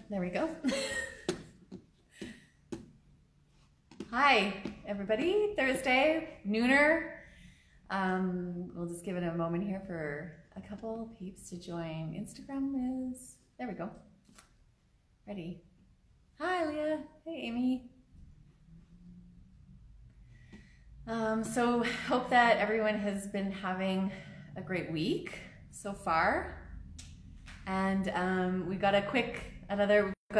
There we go. Hi, everybody. Thursday, nooner. We'll just give it a moment here for a couple peeps to join Instagram Liz. There we go. Ready. Hi, Leah. Hey, Amy. So hope that everyone has been having a great week so far. And we got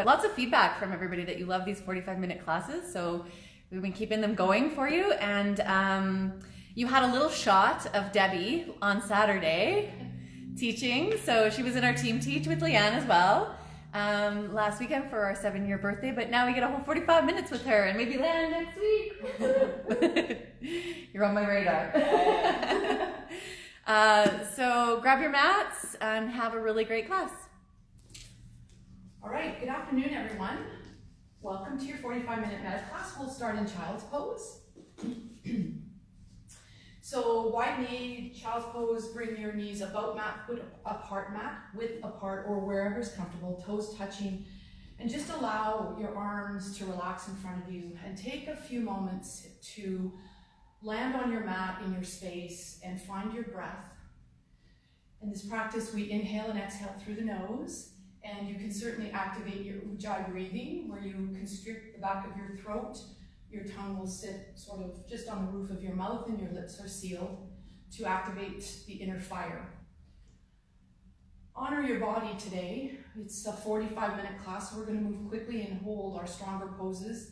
lots of feedback from everybody that you love these 45-minute classes. So we've been keeping them going for you. And you had a little shot of Debbie on Saturday teaching. So she was in our team teach with Leanne as well last weekend for our 7-year birthday. But now we get a whole 45 minutes with her and maybe Leanne next week. You're on my radar. So grab your mats and have a really great class. All right, good afternoon, everyone. Welcome to your 45-minute meta class. We'll start in child's pose. So wide knee, child's pose, bring your knees about mat, foot apart mat, width apart or wherever is comfortable, toes touching, and just allow your arms to relax in front of you and take a few moments to land on your mat in your space and find your breath. In this practice, we inhale and exhale through the nose, and you can certainly activate your ujjayi breathing, where you constrict the back of your throat. Your tongue will sit sort of just on the roof of your mouth and your lips are sealed to activate the inner fire. Honor your body today. It's a 45-minute class, so we're going to move quickly and hold our stronger poses.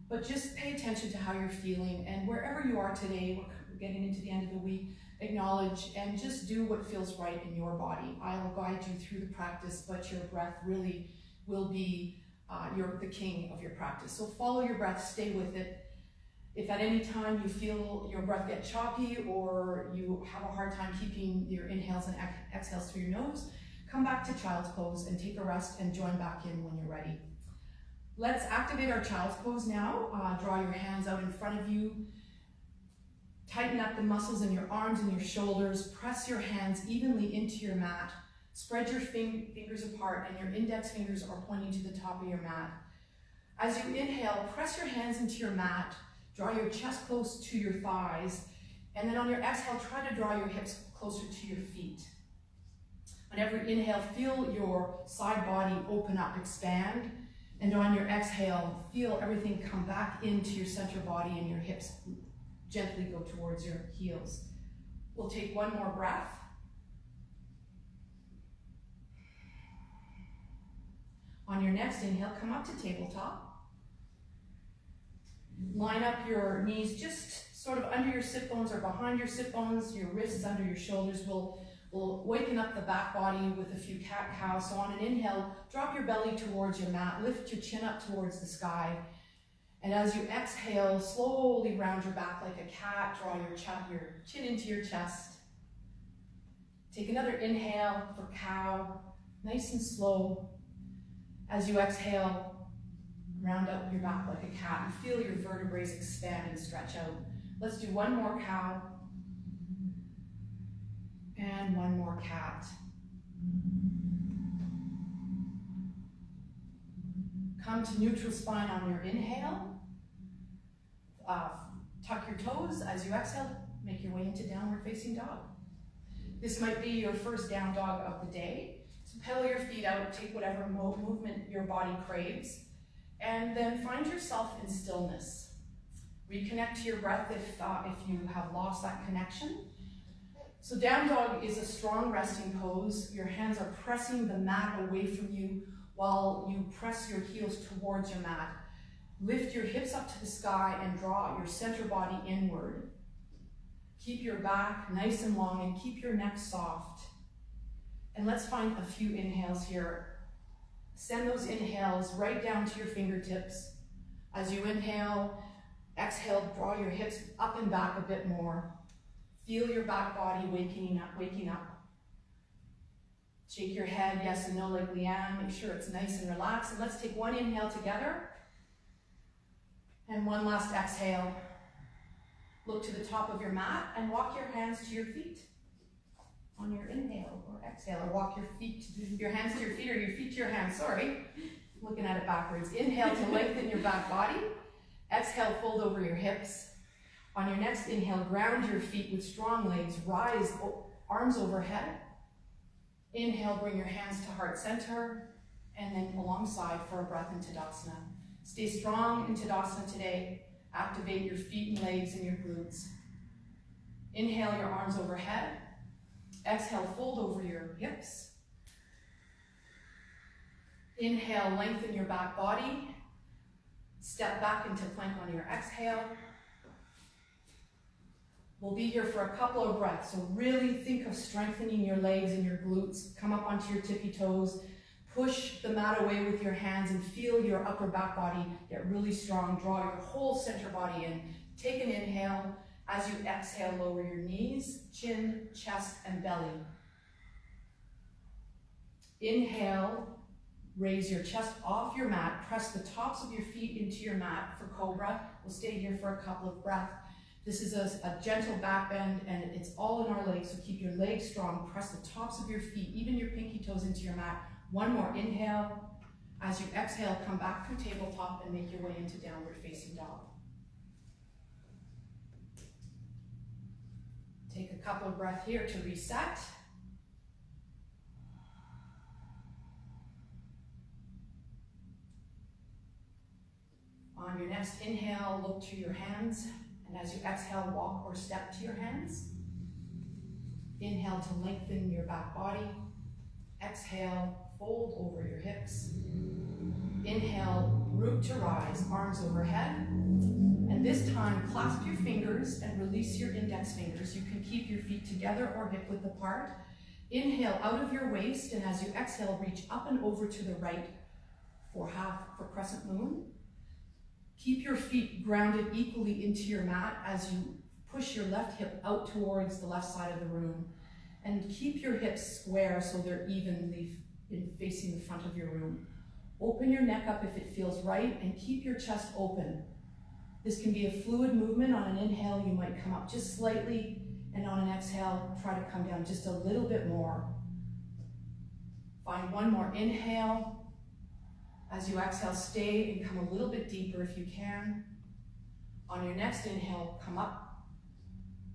But just pay attention to how you're feeling, and wherever you are today, we're getting into the end of the week, acknowledge and just do what feels right in your body. I'll guide you through the practice, but your breath really will be the king of your practice. So follow your breath, stay with it. If at any time you feel your breath get choppy or you have a hard time keeping your inhales and exhales through your nose, come back to child's pose and take a rest and join back in when you're ready. Let's activate our child's pose now. Draw your hands out in front of you. Tighten up the muscles in your arms and your shoulders. Press your hands evenly into your mat. Spread your fingers apart and your index fingers are pointing to the top of your mat. As you inhale, press your hands into your mat. Draw your chest close to your thighs. And then on your exhale, try to draw your hips closer to your feet. On every inhale, feel your side body open up, expand. And on your exhale, feel everything come back into your center body and your hips gently go towards your heels. We'll take one more breath. On your next inhale, come up to tabletop. Line up your knees just sort of under your sit bones or behind your sit bones, your wrists under your shoulders. We'll waken up the back body with a few cat-cow. So on an inhale, drop your belly towards your mat, lift your chin up towards the sky. And as you exhale, slowly round your back like a cat, draw your chin into your chest. Take another inhale for cow, nice and slow. As you exhale, round up your back like a cat and feel your vertebrae expand and stretch out. Let's do one more cow. And one more cat. Come to neutral spine on your inhale. Tuck your toes. As you exhale, make your way into downward facing dog. This might be your first down dog of the day. So pedal your feet out, take whatever movement your body craves, and then find yourself in stillness. Reconnect to your breath if you have lost that connection. So down dog is a strong resting pose. Your hands are pressing the mat away from you while you press your heels towards your mat. Lift your hips up to the sky and draw your center body inward. Keep your back nice and long and keep your neck soft. And let's find a few inhales here. Send those inhales right down to your fingertips. As you inhale, exhale, draw your hips up and back a bit more. Feel your back body waking up. Shake your head, yes and no, like Leanne. Make sure it's nice and relaxed. And let's take one inhale together. And one last exhale. Look to the top of your mat and walk your hands to your feet on your inhale or exhale, or walk your hands to your feet, or your feet to your hands, sorry. Looking at it backwards. Inhale to lengthen your back body. Exhale, fold over your hips. On your next inhale, ground your feet with strong legs. Rise, arms overhead. Inhale, bring your hands to heart center, and then alongside for a breath in Tadasana. Stay strong in Tadasana today. Activate your feet and legs and your glutes. Inhale, your arms overhead. Exhale, fold over your hips. Inhale, lengthen your back body. Step back into plank on your exhale. We'll be here for a couple of breaths, so really think of strengthening your legs and your glutes. Come up onto your tippy toes. Push the mat away with your hands and feel your upper back body get really strong. Draw your whole center body in. Take an inhale. As you exhale, lower your knees, chin, chest, and belly. Inhale, raise your chest off your mat. Press the tops of your feet into your mat for Cobra. We'll stay here for a couple of breaths. This is a gentle back bend, and it's all in our legs, so keep your legs strong. Press the tops of your feet, even your pinky toes, into your mat. One more inhale. As you exhale, come back through tabletop and make your way into downward facing dog. Take a couple of breaths here to reset. On your next inhale, look to your hands. And as you exhale, walk or step to your hands. Inhale to lengthen your back body. Exhale, fold over your hips. Inhale, root to rise, arms overhead. And this time, clasp your fingers and release your index fingers. You can keep your feet together or hip width apart. Inhale out of your waist, and as you exhale, reach up and over to the right for crescent moon. Keep your feet grounded equally into your mat as you push your left hip out towards the left side of the room. And keep your hips square so they're evenly facing the front of your room. Open your neck up if it feels right, and keep your chest open. This can be a fluid movement. On an inhale, you might come up just slightly, and on an exhale, try to come down just a little bit more. Find one more inhale. As you exhale, stay and come a little bit deeper if you can. On your next inhale, come up.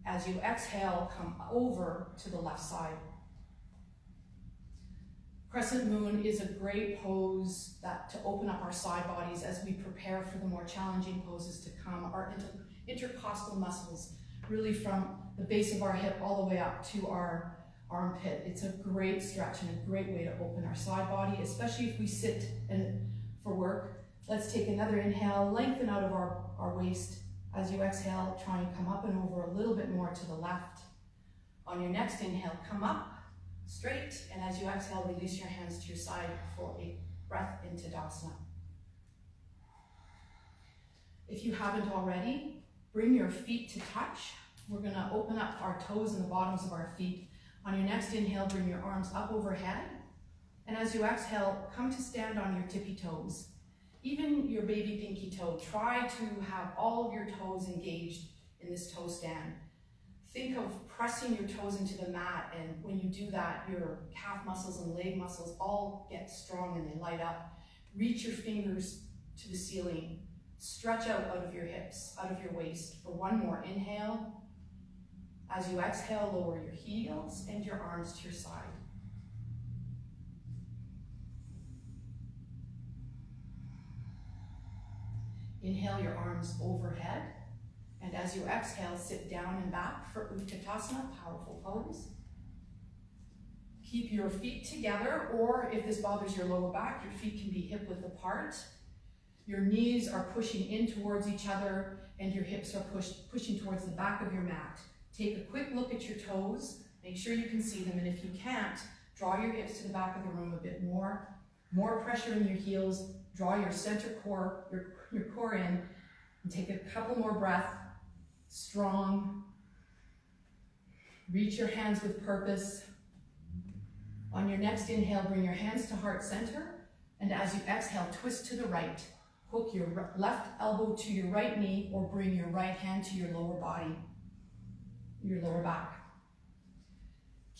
As you exhale, come over to the left side. Crescent moon is a great pose to open up our side bodies as we prepare for the more challenging poses to come. Our intercostal muscles, really from the base of our hip all the way up to our armpit. It's a great stretch and a great way to open our side body, especially if we sit for work. Let's take another inhale, lengthen out of our waist. As you exhale, try and come up and over a little bit more to the left. On your next inhale, come up straight, and as you exhale, release your hands to your side for a breath into Tadasana. If you haven't already, bring your feet to touch. We're going to open up our toes and the bottoms of our feet. On your next inhale, bring your arms up overhead, and as you exhale, come to stand on your tippy toes. Even your baby pinky toe, try to have all of your toes engaged in this toe stand. Think of pressing your toes into the mat, and when you do that, your calf muscles and leg muscles all get strong and they light up. Reach your fingers to the ceiling. Stretch out of your hips, out of your waist for one more inhale. As you exhale, lower your heels and your arms to your side. Inhale your arms overhead. And as you exhale, sit down and back for Utkatasana, powerful pose. Keep your feet together, or if this bothers your lower back, your feet can be hip width apart. Your knees are pushing in towards each other, and your hips are pushing towards the back of your mat. Take a quick look at your toes, make sure you can see them, and if you can't, draw your hips to the back of the room a bit more. More pressure in your heels, draw your center core, your core in, and take a couple more breaths. Strong. Reach your hands with purpose. On your next inhale, bring your hands to heart center, and as you exhale, twist to the right. Hook your left elbow to your right knee, or bring your right hand to your lower body, your lower back.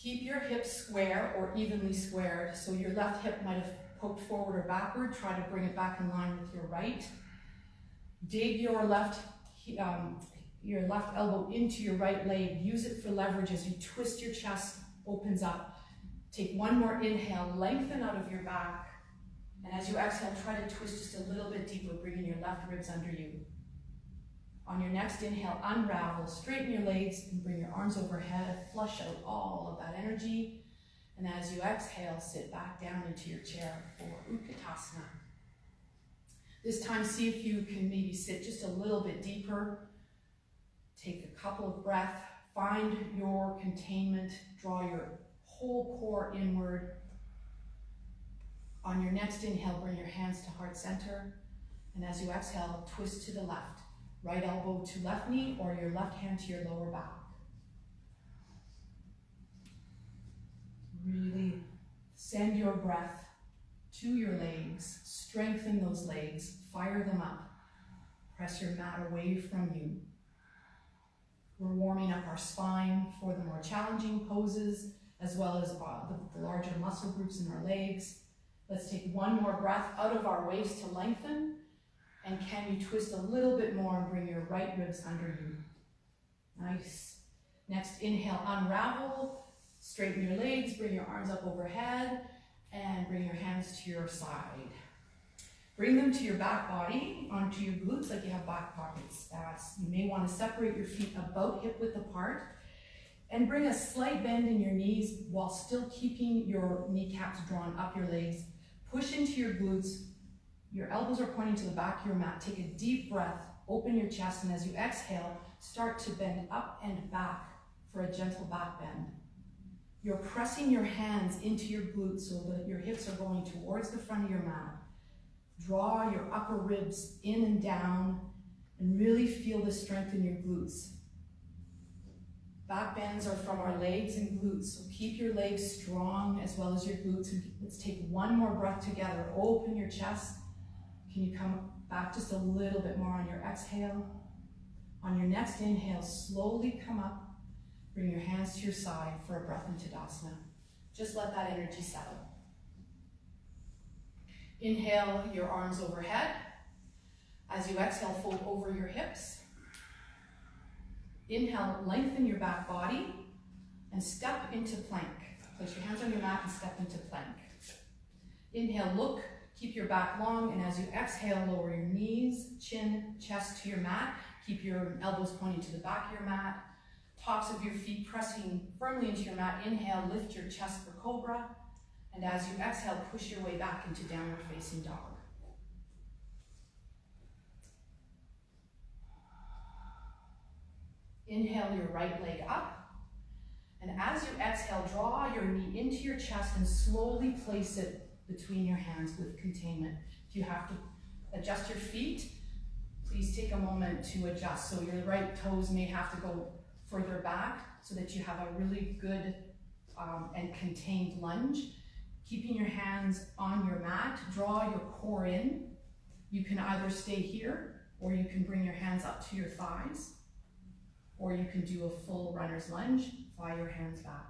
Keep your hips square or evenly squared. So your left hip might have poked forward or backward. Try to bring it back in line with your right. Dig your left elbow into your right leg. Use it for leverage as you twist your chest, opens up. Take one more inhale, lengthen out of your back. And as you exhale, try to twist just a little bit deeper, bringing your left ribs under you. On your next inhale, unravel, straighten your legs and bring your arms overhead, flush out all of that energy. And as you exhale, sit back down into your chair for Utkatasana. This time, see if you can maybe sit just a little bit deeper. Take a couple of breaths, find your containment, draw your whole core inward. On your next inhale, bring your hands to heart center. And as you exhale, twist to the left. Right elbow to left knee or your left hand to your lower back. Really send your breath to your legs. Strengthen those legs. Fire them up. Press your mat away from you. We're warming up our spine for the more challenging poses as well as the larger muscle groups in our legs. Let's take one more breath out of our waist to lengthen. And can you twist a little bit more and bring your right ribs under you? Nice. Next, inhale, unravel, straighten your legs, bring your arms up overhead, and bring your hands to your side. Bring them to your back body, onto your glutes like you have back pockets. You may want to separate your feet about hip width apart, and bring a slight bend in your knees while still keeping your kneecaps drawn up your legs. Push into your glutes. Your elbows are pointing to the back of your mat. Take a deep breath, open your chest, and as you exhale, start to bend up and back for a gentle back bend. You're pressing your hands into your glutes so that your hips are going towards the front of your mat. Draw your upper ribs in and down and really feel the strength in your glutes. Back bends are from our legs and glutes, so keep your legs strong as well as your glutes. Let's take one more breath together. Open your chest. Can you come back just a little bit more on your exhale? On your next inhale, slowly come up. Bring your hands to your side for a breath in Tadasana. Just let that energy settle. Inhale your arms overhead. As you exhale, fold over your hips. Inhale, lengthen your back body and step into plank. Place your hands on your mat and step into plank. Inhale, look. Keep your back long, and as you exhale, lower your knees, chin, chest to your mat. Keep your elbows pointing to the back of your mat. Tops of your feet pressing firmly into your mat. Inhale, lift your chest for Cobra. And as you exhale, push your way back into Downward Facing Dog. Inhale your right leg up. And as you exhale, draw your knee into your chest and slowly place it between your hands with containment. If you have to adjust your feet, please take a moment to adjust. So your right toes may have to go further back so that you have a really good and contained lunge. Keeping your hands on your mat, draw your core in. You can either stay here or you can bring your hands up to your thighs, or you can do a full runner's lunge, fly your hands back.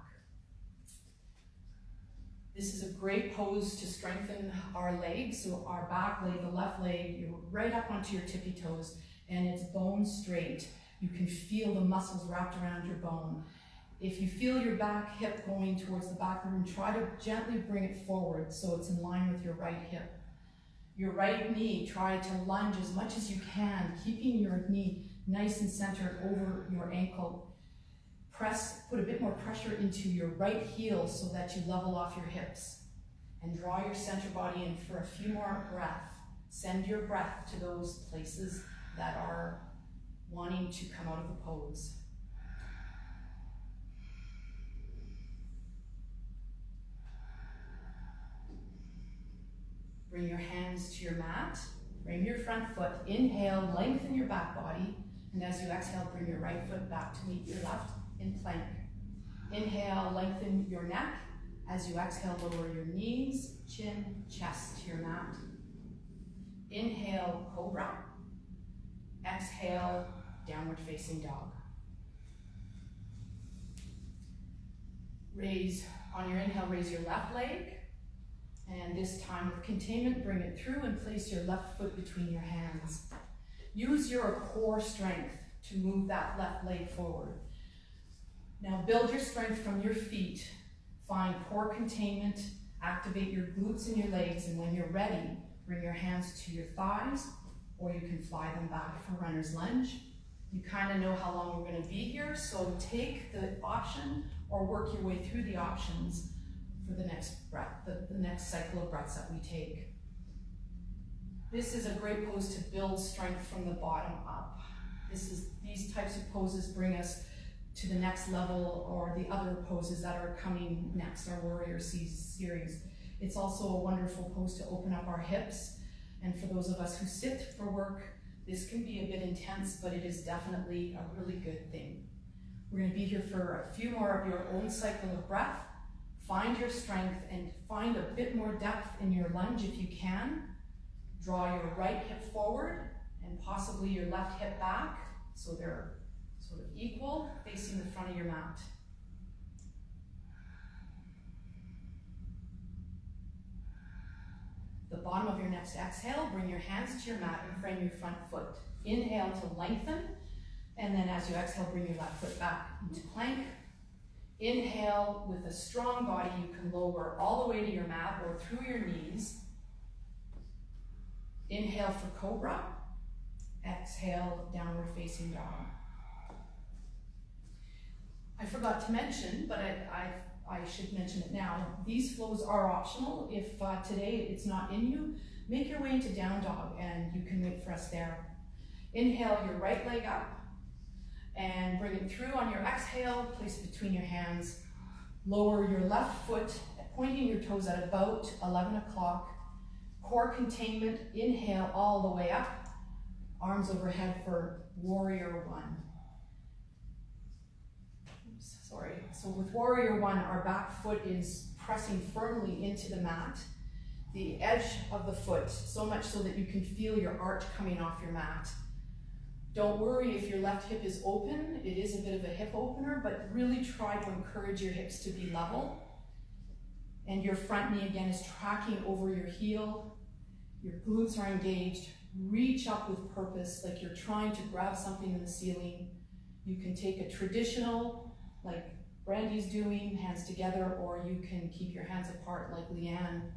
This is a great pose to strengthen our legs. So our back leg, the left leg, you're right up onto your tippy toes and it's bone straight. You can feel the muscles wrapped around your bone. If you feel your back hip going towards the back of the room, try to gently bring it forward so it's in line with your right hip. Your right knee, try to lunge as much as you can, keeping your knee nice and centered over your ankle. Put a bit more pressure into your right heel so that you level off your hips. And draw your center body in for a few more breaths. Send your breath to those places that are wanting to come out of the pose. Bring your hands to your mat. Bring your front foot. Inhale, lengthen your back body. And as you exhale, bring your right foot back to meet your left in plank. Inhale, lengthen your neck. As you exhale, lower your knees, chin, chest to your mat. Inhale, Cobra. Exhale, Downward Facing Dog. Raise, on your inhale, raise your left leg. And this time with containment, bring it through and place your left foot between your hands. Use your core strength to move that left leg forward. Now build your strength from your feet. Find core containment, activate your glutes and your legs, and when you're ready, bring your hands to your thighs, or you can fly them back for runner's lunge. You kind of know how long we're going to be here, so take the option or work your way through the options for the next breath, the next cycle of breaths that we take. This is a great pose to build strength from the bottom up. These types of poses bring us to the next level, or the other poses that are coming next, our Warrior series. It's also a wonderful pose to open up our hips, and for those of us who sit for work, this can be a bit intense, but it is definitely a really good thing. We're going to be here for a few more of your own cycle of breath. Find your strength and find a bit more depth in your lunge if you can. Draw your right hip forward and possibly your left hip back, so they're sort of equal, facing the front of your mat. The bottom of your next exhale, bring your hands to your mat and frame your front foot. Inhale to lengthen, and then as you exhale, bring your left foot back into plank. Inhale, with a strong body, you can lower all the way to your mat or through your knees. Inhale for cobra. Exhale, downward facing dog. I forgot to mention, but I should mention it now. These flows are optional. If today it's not in you, make your way into down dog and you can wait for us there. Inhale your right leg up and bring it through on your exhale. Place it between your hands. Lower your left foot, pointing your toes at about 11 o'clock. Core containment. Inhale all the way up. Arms overhead for Warrior One. Sorry. So with Warrior One, our back foot is pressing firmly into the mat, the edge of the foot, so much so that you can feel your arch coming off your mat. Don't worry if your left hip is open. It is a bit of a hip opener, but really try to encourage your hips to be level. And your front knee again is tracking over your heel. Your glutes are engaged. Reach up with purpose, like you're trying to grab something in the ceiling. You can take a traditional, like Brandy's doing, hands together, or you can keep your hands apart like Leanne.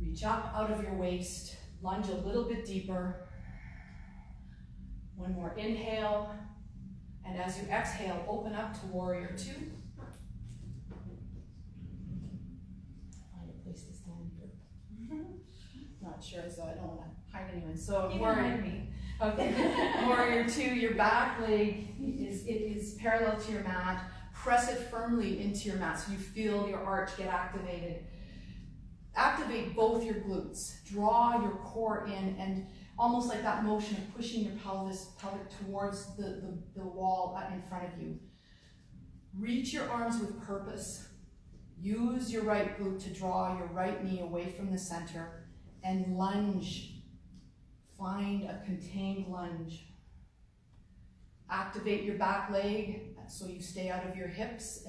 Reach up out of your waist, lunge a little bit deeper. One more inhale, and as you exhale, open up to Warrior Two. Find a place to stand here. Not sure, so I don't want to hide anyone. So Warrior Two, your back leg is parallel to your mat. Press it firmly into your mat so you feel your arch get activated. Activate both your glutes. Draw your core in, and almost like that motion of pushing your pelvic towards the wall in front of you. Reach your arms with purpose. Use your right glute to draw your right knee away from the center and lunge. Find a contained lunge. Activate your back leg so you stay out of your hips,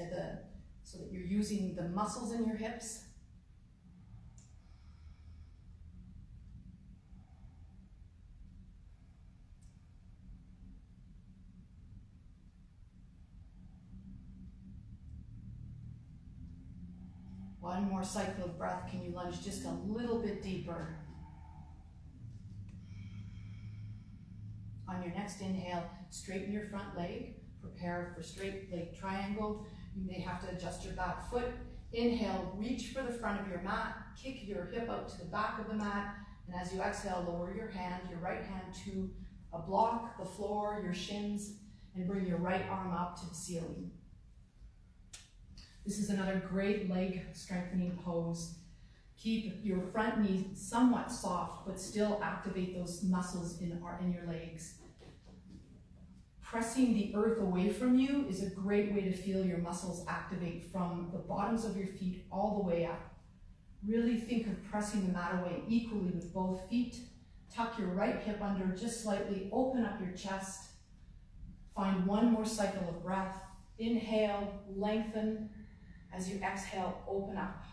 so that you're using the muscles in your hips. One more cycle of breath. Can you lunge just a little bit deeper? On your next inhale, straighten your front leg. Prepare for straight leg triangle. You may have to adjust your back foot. Inhale, reach for the front of your mat. Kick your hip out to the back of the mat. And as you exhale, lower your right hand to a block, the floor, your shins, and bring your right arm up to the ceiling. This is another great leg strengthening pose. Keep your front knee somewhat soft, but still activate those muscles in your legs. Pressing the earth away from you is a great way to feel your muscles activate from the bottoms of your feet all the way up. Really think of pressing the mat away equally with both feet. Tuck your right hip under just slightly, open up your chest. Find one more cycle of breath. Inhale, lengthen. As you exhale, open up.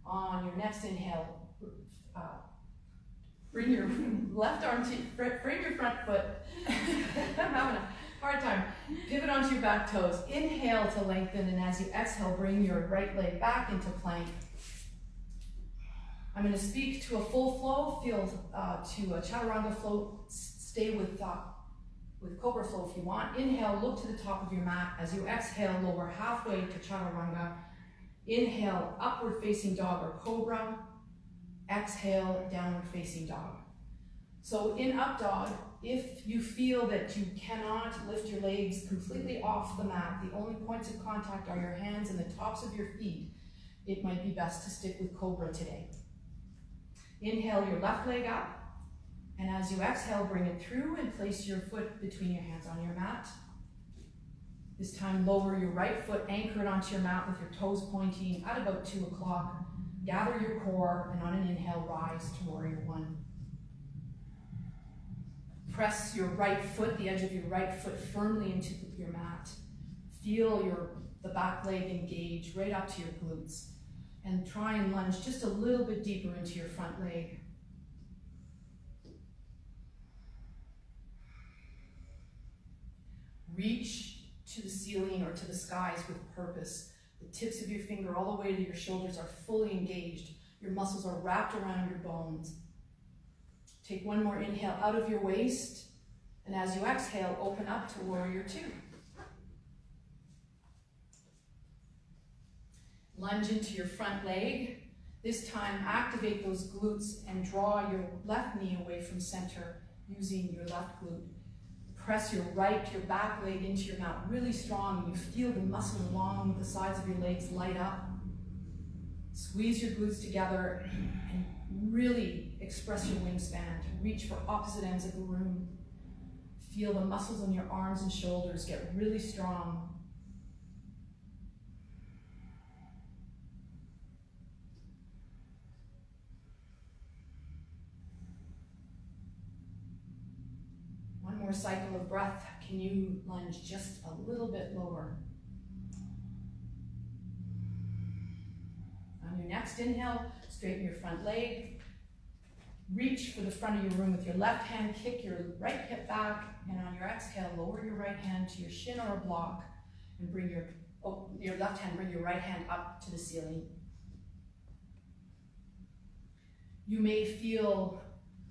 On your next inhale, bring your left arm to, frame your front foot. I'm having a hard time. Pivot onto your back toes. Inhale to lengthen, and as you exhale, bring your right leg back into plank. I'm going to speak to a full flow, feel to a chaturanga flow. Stay with cobra flow if you want. Inhale, look to the top of your mat. As you exhale, lower halfway to chaturanga. Inhale, upward facing dog or cobra. Exhale, downward facing dog. So in up dog, if you feel that you cannot lift your legs completely off the mat, the only points of contact are your hands and the tops of your feet, it might be best to stick with cobra today. Inhale your left leg up, and as you exhale, bring it through and place your foot between your hands on your mat. This time, lower your right foot, anchor it onto your mat with your toes pointing at about 2 o'clock. Gather your core, and on an inhale, rise to warrior one. Press your right foot, the edge of your right foot, firmly into your mat. Feel the back leg engage right up to your glutes. And try and lunge just a little bit deeper into your front leg. Reach to the ceiling or to the skies with purpose. The tips of your finger all the way to your shoulders are fully engaged. Your muscles are wrapped around your bones. Take one more inhale out of your waist, and as you exhale, open up to warrior two. Lunge into your front leg. This time, activate those glutes and draw your left knee away from center using your left glute. Press your back leg into your mat really strong, and you feel the muscle along the sides of your legs light up. Squeeze your glutes together and really express your wingspan. Reach for opposite ends of the room. Feel the muscles in your arms and shoulders get really strong. One more cycle of breath. Can you lunge just a little bit lower? On your next inhale, straighten your front leg. Reach for the front of your room with your left hand, kick your right hip back, and on your exhale, lower your right hand to your shin or a block, and bring your left hand, bring your right hand up to the ceiling. You may feel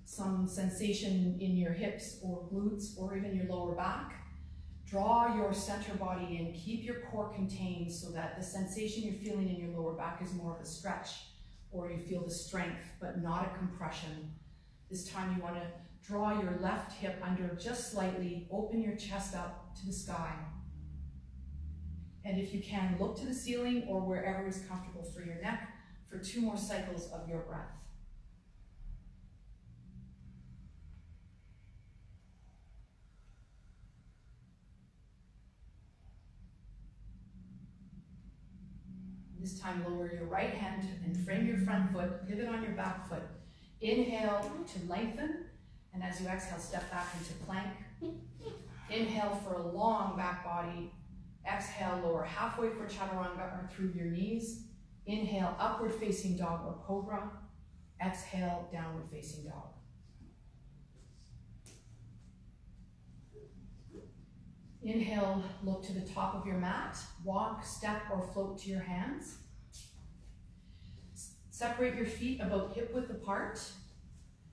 some sensation in your hips or glutes or even your lower back. Draw your center body in, keep your core contained so that the sensation you're feeling in your lower back is more of a stretch, or you feel the strength but not a compression. This time you want to draw your left hip under just slightly, open your chest up to the sky. And if you can, look to the ceiling or wherever is comfortable for your neck for 2 more cycles of your breath. This time, lower your right hand and frame your front foot, pivot on your back foot. Inhale to lengthen, and as you exhale, step back into plank. Inhale for a long back body. Exhale, lower halfway for chaturanga or through your knees. Inhale, upward facing dog or cobra. Exhale, downward facing dog. Inhale, look to the top of your mat. Walk, step, or float to your hands. Separate your feet about hip width apart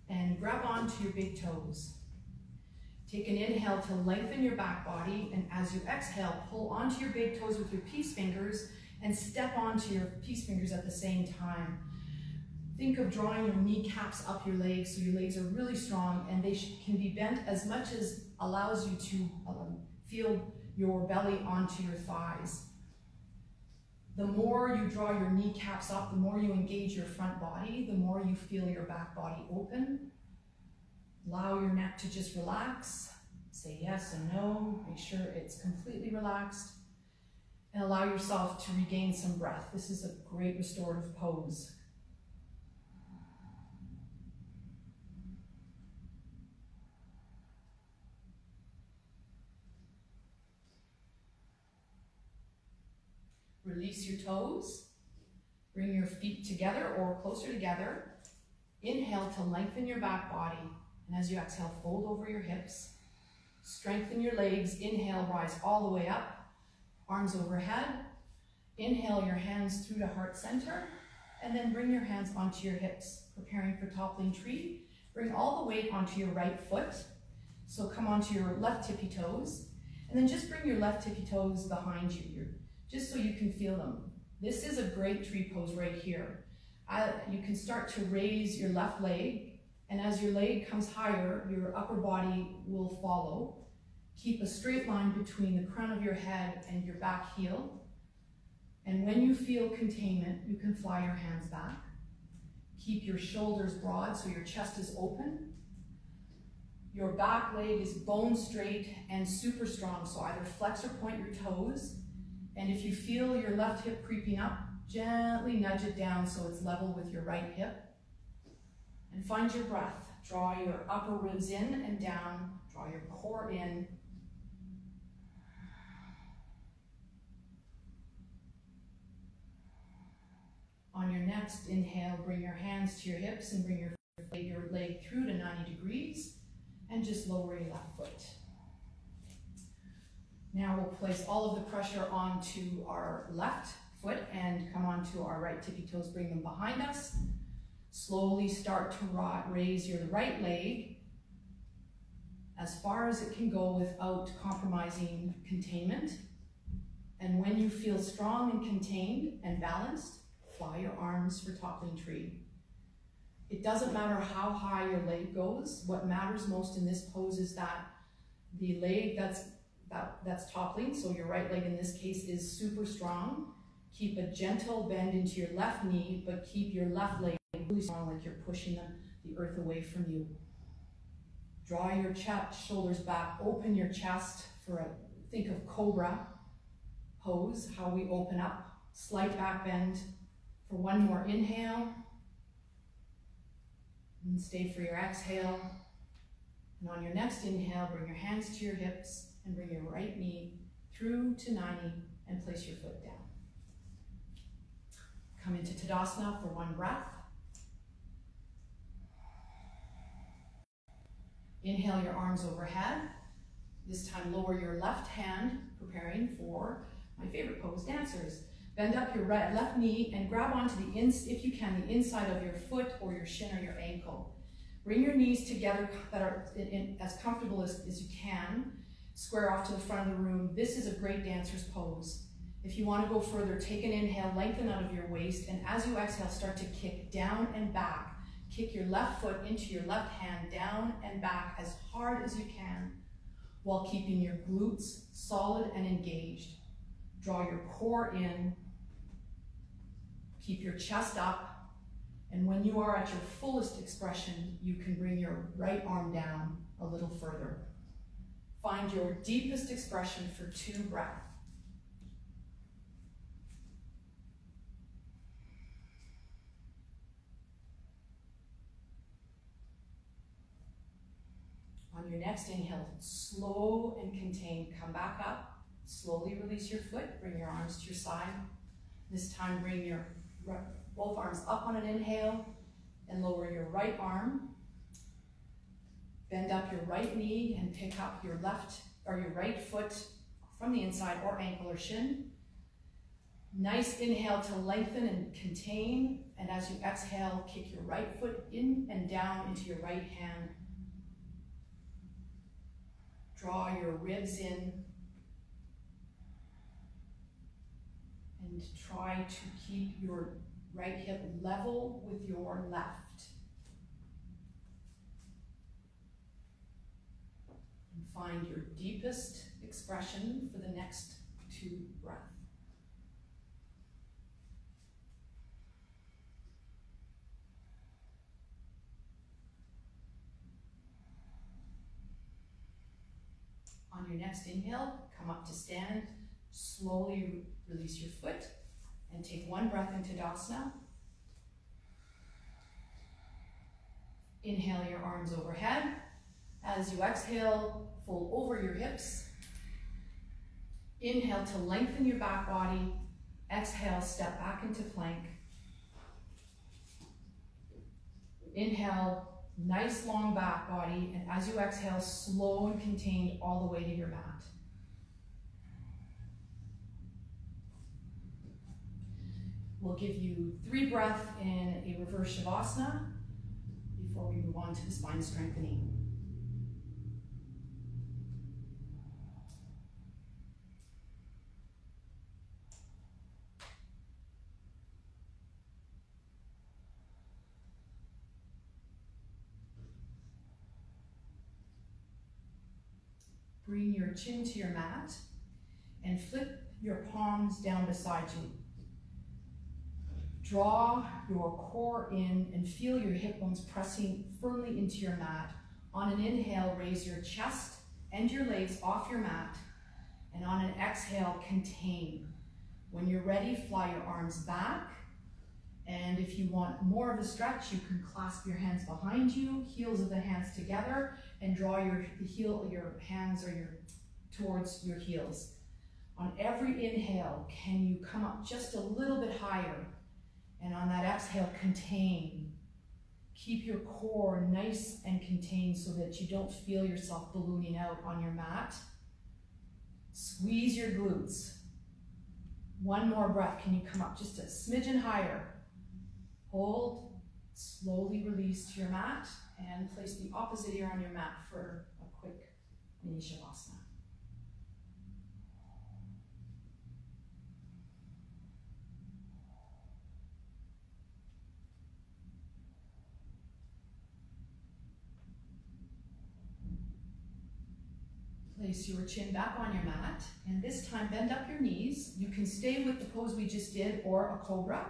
and grab onto your big toes. Take an inhale to lengthen your back body, and as you exhale, pull onto your big toes with your peace fingers and step onto your peace fingers at the same time. Think of drawing your kneecaps up your legs so your legs are really strong, and they can be bent as much as allows you to feel your belly onto your thighs. The more you draw your kneecaps up, the more you engage your front body, the more you feel your back body open. Allow your neck to just relax. Say yes and no. Make sure it's completely relaxed. And allow yourself to regain some breath. This is a great restorative pose. Release your toes. Bring your feet together or closer together. Inhale to lengthen your back body. And as you exhale, fold over your hips. Strengthen your legs. Inhale, rise all the way up. Arms overhead. Inhale your hands through to heart center. And then bring your hands onto your hips, preparing for toppling tree. Bring all the weight onto your right foot. So come onto your left tippy toes. And then just bring your left tippy toes behind you, just so you can feel them. This is a great tree pose right here. You can start to raise your left leg, and as your leg comes higher, your upper body will follow. Keep a straight line between the crown of your head and your back heel. And when you feel containment, you can fly your hands back. Keep your shoulders broad so your chest is open. Your back leg is bone straight and super strong, so either flex or point your toes. And if you feel your left hip creeping up, gently nudge it down so it's level with your right hip. And find your breath. Draw your upper ribs in and down. Draw your core in. On your next inhale, bring your hands to your hips and bring your leg through to 90 degrees. And just lower your left foot. Now we'll place all of the pressure onto our left foot and come onto our right tippy toes, bring them behind us. Slowly start to raise your right leg as far as it can go without compromising containment. And when you feel strong and contained and balanced, fly your arms for toppling tree. It doesn't matter how high your leg goes. What matters most in this pose is that the leg that's toppling, so your right leg in this case, is super strong. Keep a gentle bend into your left knee, but keep your left leg really strong, like you're pushing the earth away from you. Draw your shoulders back, open your chest for think of cobra pose, how we open up. Slight back bend for one more inhale. And stay for your exhale. And on your next inhale, bring your hands to your hips and bring your right knee through to 90 and place your foot down. Come into Tadasana for one breath. Inhale your arms overhead. This time lower your left hand, preparing for my favorite pose, dancers. Bend up your left knee and grab onto if you can, the inside of your foot or your shin or your ankle. Bring your knees together that are as comfortable as you can. Square off to the front of the room. This is a great dancer's pose. If you want to go further, take an inhale, lengthen out of your waist, and as you exhale, start to kick down and back. Kick your left foot into your left hand, down and back as hard as you can, while keeping your glutes solid and engaged. Draw your core in. Keep your chest up, and when you are at your fullest expression, you can bring your right arm down a little further. Find your deepest expression for 2 breaths. On your next inhale, slow and contained, come back up, slowly release your foot, bring your arms to your side. This time bring your both arms up on an inhale and lower your right arm. Bend up your right knee and pick up your left or your right foot from the inside or ankle or shin. Nice inhale to lengthen and contain, and as you exhale, kick your right foot in and down into your right hand. Draw your ribs in and try to keep your right hip level with your left. And find your deepest expression for the next 2 breaths. On your next inhale, come up to stand, slowly release your foot, and take 1 breath into Tadasana. Inhale your arms overhead. As you exhale, fold over your hips. Inhale to lengthen your back body. Exhale, step back into plank. Inhale, nice long back body, and as you exhale, slow and contained all the way to your mat. We'll give you 3 breaths in a reverse Shavasana before we move on to the spine strengthening. Bring your chin to your mat and flip your palms down beside you. Draw your core in and feel your hip bones pressing firmly into your mat. On an inhale, raise your chest and your legs off your mat. And on an exhale, contain. When you're ready, fly your arms back. And if you want more of a stretch, you can clasp your hands behind you, heels of the hands together, and draw your hands towards your heels. On every inhale, can you come up just a little bit higher? And on that exhale, contain. Keep your core nice and contained so that you don't feel yourself ballooning out on your mat. Squeeze your glutes. One more breath. Can you come up just a smidgen higher? Hold, slowly release to your mat, and place the opposite ear on your mat for a quick mini Shavasana. Place your chin back on your mat, and this time bend up your knees. You can stay with the pose we just did or a cobra.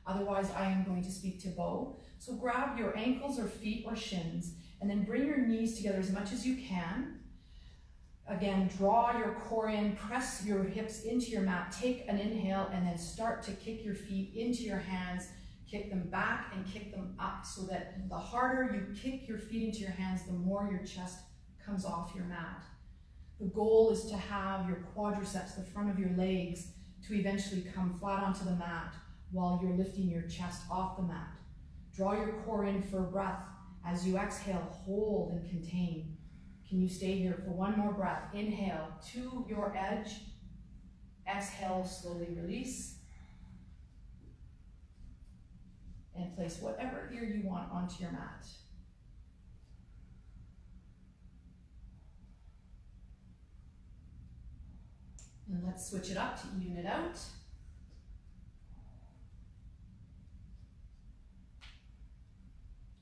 Otherwise, I am going to speak to bow. So grab your ankles or feet or shins, and then bring your knees together as much as you can. Again, draw your core in, press your hips into your mat, take an inhale, and then start to kick your feet into your hands, kick them back and kick them up, so that the harder you kick your feet into your hands, the more your chest comes off your mat. The goal is to have your quadriceps, the front of your legs, to eventually come flat onto the mat while you're lifting your chest off the mat. Draw your core in for a breath. As you exhale, hold and contain. Can you stay here for one more breath? Inhale to your edge. Exhale, slowly release. And place whatever ear you want onto your mat. And let's switch it up to even it out.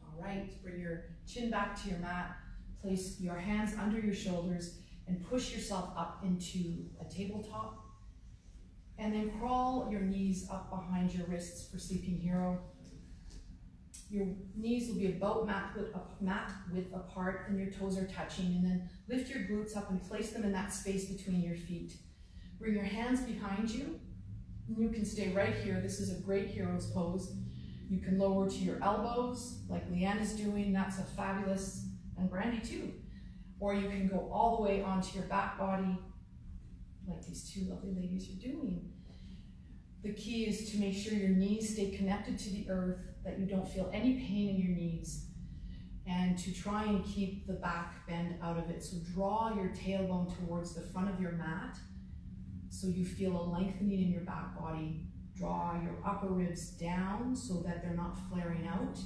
All right, bring your chin back to your mat. Place your hands under your shoulders and push yourself up into a tabletop. And then crawl your knees up behind your wrists for Sleeping Hero. Your knees will be about mat width apart and your toes are touching. And then lift your glutes up and place them in that space between your feet. Bring your hands behind you. You can stay right here. This is a great hero's pose. You can lower to your elbows like Leanne is doing. That's a fabulous, and Brandy too. Or you can go all the way onto your back body like these two lovely ladies are doing. The key is to make sure your knees stay connected to the earth, that you don't feel any pain in your knees, and to try and keep the back bend out of it. So draw your tailbone towards the front of your mat so you feel a lengthening in your back body. Draw your upper ribs down so that they're not flaring out,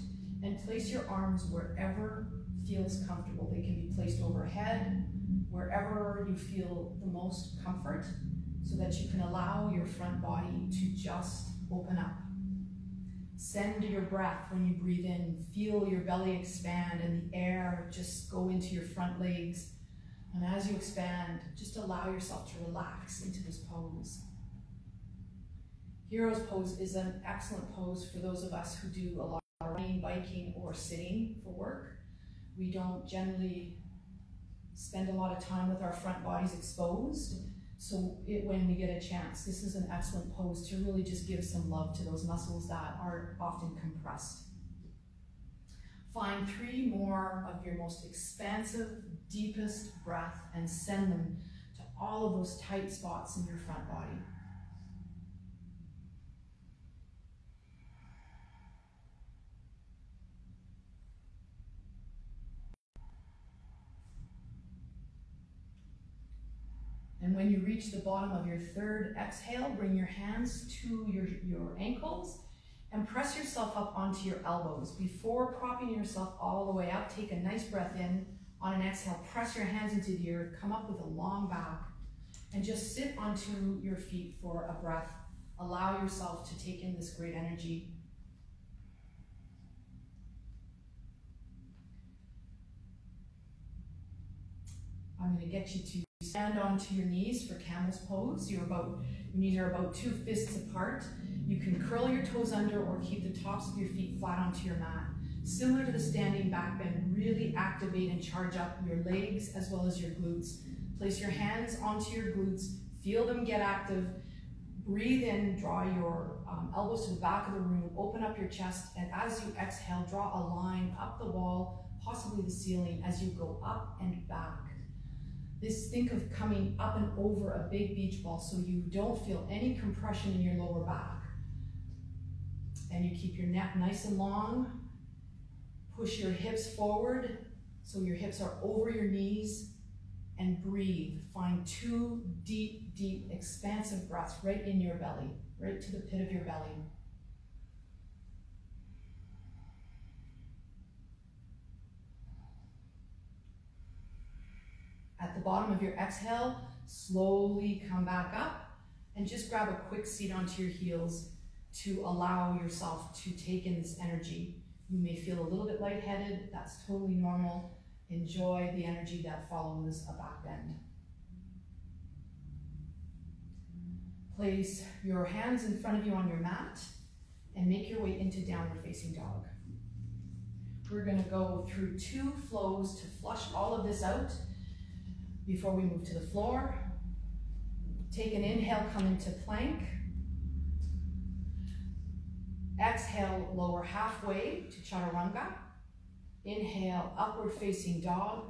and place your arms wherever feels comfortable. They can be placed overhead, wherever you feel the most comfort, so that you can allow your front body to just open up. Send your breath when you breathe in. Feel your belly expand and the air just go into your front legs. And as you expand, just allow yourself to relax into this pose. Hero's pose is an excellent pose for those of us who do a lot of running, biking, or sitting for work. We don't generally spend a lot of time with our front bodies exposed. So when we get a chance, this is an excellent pose to really just give some love to those muscles that are often compressed. Find 3 more of your most expansive, deepest breath and send them to all of those tight spots in your front body. when you reach the bottom of your third exhale, bring your hands to your ankles and press yourself up onto your elbows. Before propping yourself all the way up, take a nice breath in. On an exhale, press your hands into the earth, come up with a long back, and just sit onto your feet for a breath. Allow yourself to take in this great energy. I'm going to get you to stand onto your knees for camel's pose. Your knees are about 2 fists apart. You can curl your toes under or keep the tops of your feet flat onto your mat. Similar to the standing back bend, really activate and charge up your legs as well as your glutes. Place your hands onto your glutes, feel them get active. Breathe in, draw your elbows to the back of the room, open up your chest, and as you exhale, draw a line up the wall, possibly the ceiling, as you go up and back. Think of coming up and over a big beach ball so you don't feel any compression in your lower back. And you keep your neck nice and long. Push your hips forward so your hips are over your knees, and breathe. Find 2 deep, deep, expansive breaths right in your belly, right to the pit of your belly. At the bottom of your exhale, slowly come back up and just grab a quick seat onto your heels to allow yourself to take in this energy. You may feel a little bit lightheaded. That's totally normal. Enjoy the energy that follows a back bend. Place your hands in front of you on your mat and make your way into downward facing dog. We're going to go through 2 flows to flush all of this out before we move to the floor. Take an inhale, come into plank. Exhale, lower halfway to chaturanga. Inhale, upward facing dog.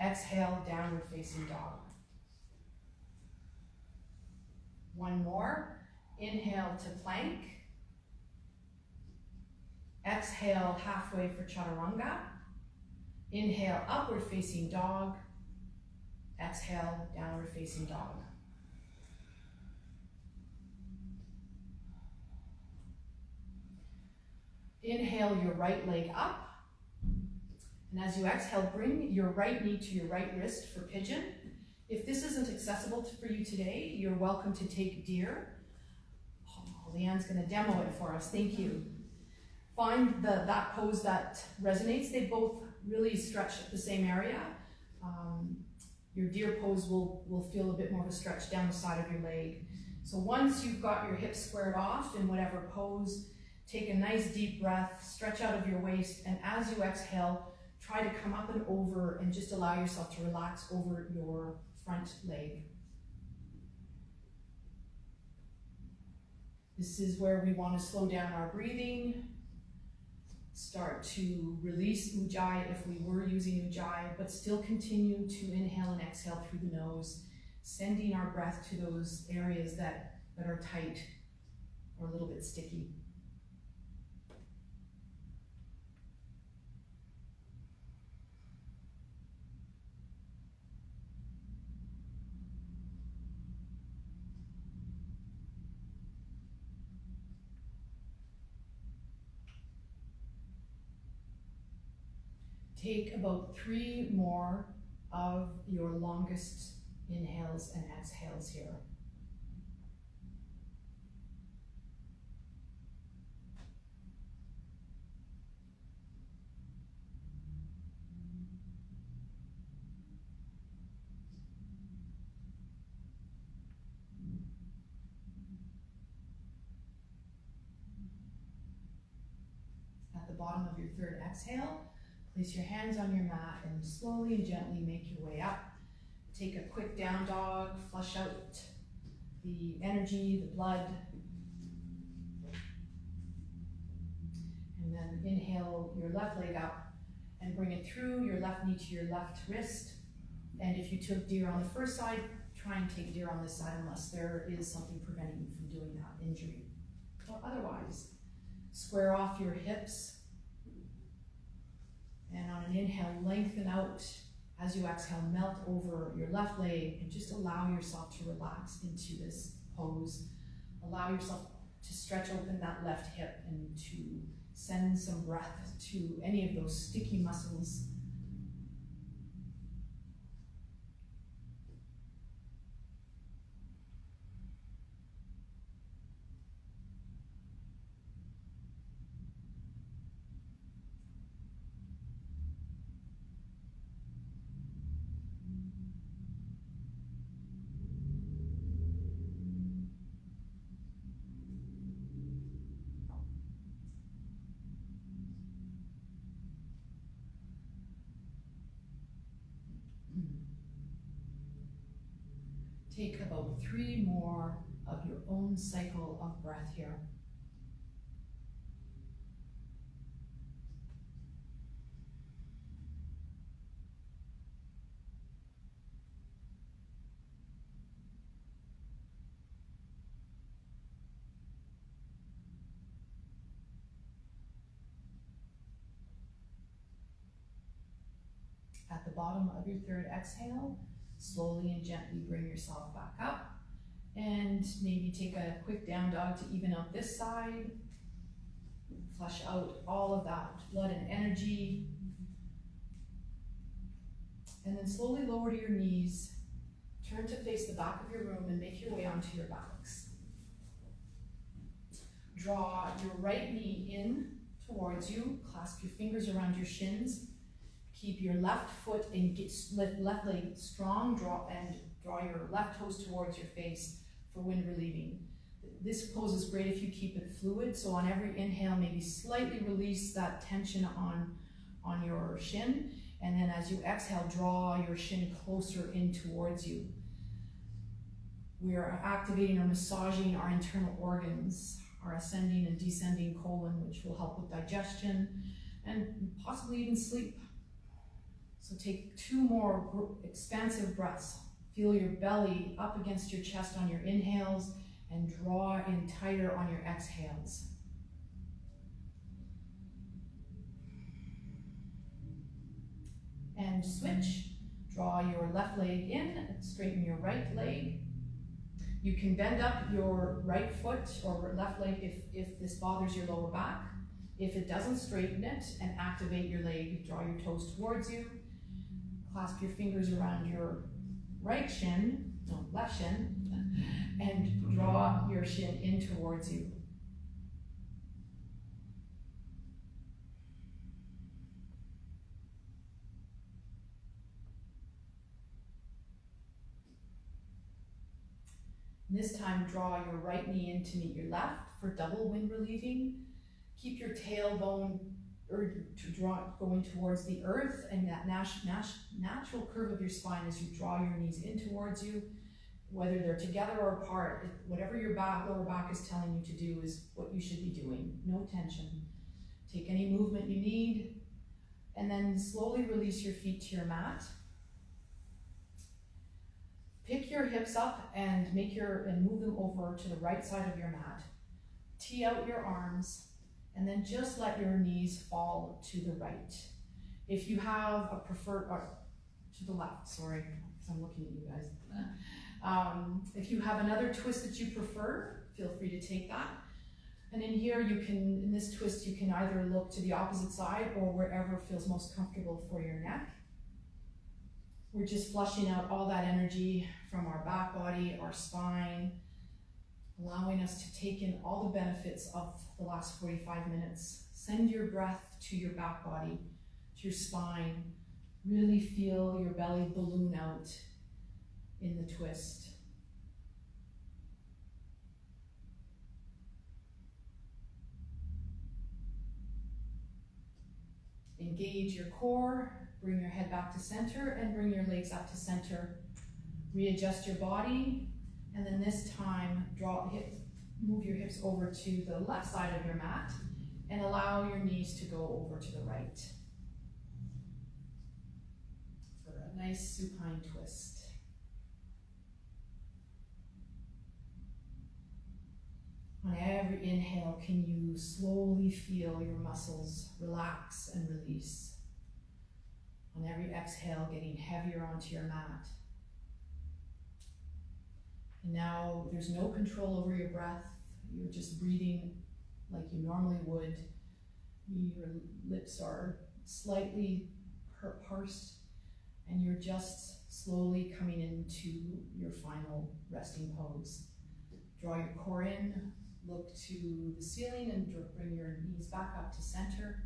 Exhale, downward facing dog. One more. Inhale to plank. Exhale, halfway for chaturanga. Inhale, upward facing dog. Exhale, downward facing dog. Inhale your right leg up. And as you exhale, bring your right knee to your right wrist for pigeon. If this isn't accessible for you today, you're welcome to take deer. Oh, Leanne's going to demo it for us. Thank you. Find that pose that resonates. They both really stretch the same area. Your deer pose will feel a bit more of a stretch down the side of your leg. So once you've got your hips squared off in whatever pose, take a nice deep breath, stretch out of your waist, and as you exhale, try to come up and over and just allow yourself to relax over your front leg. This is where we want to slow down our breathing, start to release Ujjayi if we were using Ujjayi, but still continue to inhale and exhale through the nose, sending our breath to those areas that are tight or a little bit sticky. Take about 3 more of your longest inhales and exhales here. At the bottom of your third exhale, place your hands on your mat and slowly and gently make your way up. Take a quick down dog, flush out the energy, the blood. And then inhale your left leg up and bring it through your left knee to your left wrist. And if you took deer on the first side, try and take deer on this side unless there is something preventing you from doing that, injury. Or otherwise, square off your hips. And on an inhale, lengthen out As you exhale, melt over your left leg and just allow yourself to relax into this pose. Allow yourself to stretch open that left hip and to send some breath to any of those sticky muscles. Take about 3 more of your own cycle of breath here. At the bottom of your third exhale, slowly and gently bring yourself back up and maybe take a quick down dog to even out this side. Flush out all of that blood and energy. And then slowly lower to your knees. Turn to face the back of your room and make your way onto your backs. Draw your right knee in towards you. Clasp your fingers around your shins. Keep your left foot and left leg strong. Draw your left toes towards your face for wind relieving. This pose is great if you keep it fluid. So on every inhale, maybe slightly release that tension on your shin. And then as you exhale, draw your shin closer in towards you. We are activating or massaging our internal organs, our ascending and descending colon, which will help with digestion and possibly even sleep. So take 2 more expansive breaths. Feel your belly up against your chest on your inhales and draw in tighter on your exhales. And switch. Draw your left leg in, straighten your right leg. You can bend up your right foot or left leg if this bothers your lower back. If it doesn't, straighten it and activate your leg. Draw your toes towards you. Clasp your fingers around your left shin, and draw your shin in towards you. This time, draw your right knee in to meet your left for double wind relieving. Keep your tailbone going towards the earth and that natural curve of your spine as you draw your knees in towards you, whether they're together or apart. Whatever your lower back is telling you to do is what you should be doing. No tension. Take any movement you need, and then slowly release your feet to your mat. Pick your hips up and move them over to the right side of your mat. Tee out your arms, and then just let your knees fall to the right. If you have a preferred, to the left, sorry, because I'm looking at you guys. If you have another twist that you prefer, feel free to take that. And in here, in this twist, you can either look to the opposite side or wherever feels most comfortable for your neck. We're just flushing out all that energy from our back body, our spine, allowing us to take in all the benefits of the last 45 minutes. Send your breath to your back body, to your spine. Really feel your belly balloon out in the twist. Engage your core, bring your head back to center and bring your legs up to center. Readjust your body, and then this time move your hips over to the left side of your mat and allow your knees to go over to the right for a nice supine twist. On every inhale, can you slowly feel your muscles relax and release? On every exhale, getting heavier onto your mat. And now there's no control over your breath. You're just breathing like you normally would. Your lips are slightly pursed, and you're just slowly coming into your final resting pose. Draw your core in, look to the ceiling, and bring your knees back up to center.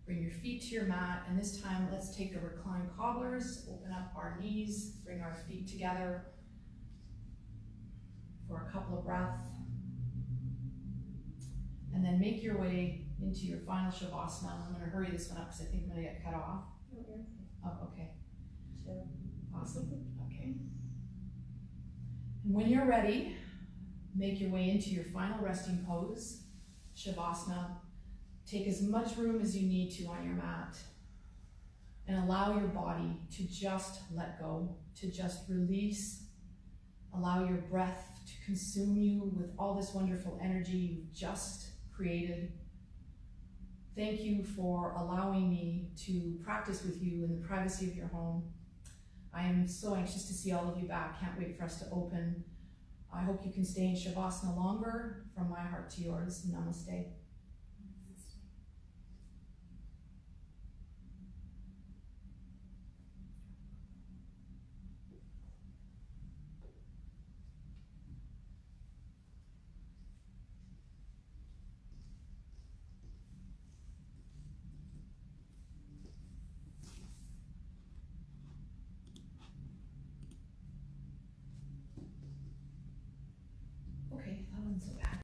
Bring your feet to your mat, and this time let's take the reclined cobblers, open up our knees, bring our feet together for a couple of breaths. And then make your way into your final Shavasana. I'm going to hurry this one up because I think I'm going to get cut off. Oh, okay. Sure. Awesome. Okay. And when you're ready, make your way into your final resting pose, Shavasana. Take as much room as you need to on your mat and allow your body to just let go, to just release. Allow your breath to consume you with all this wonderful energy you've just created. Thank you for allowing me to practice with you in the privacy of your home. I am so anxious to see all of you back. Can't wait for us to open. I hope you can stay in Shavasana longer. From my heart to yours, namaste. Okay, that wasn't so bad.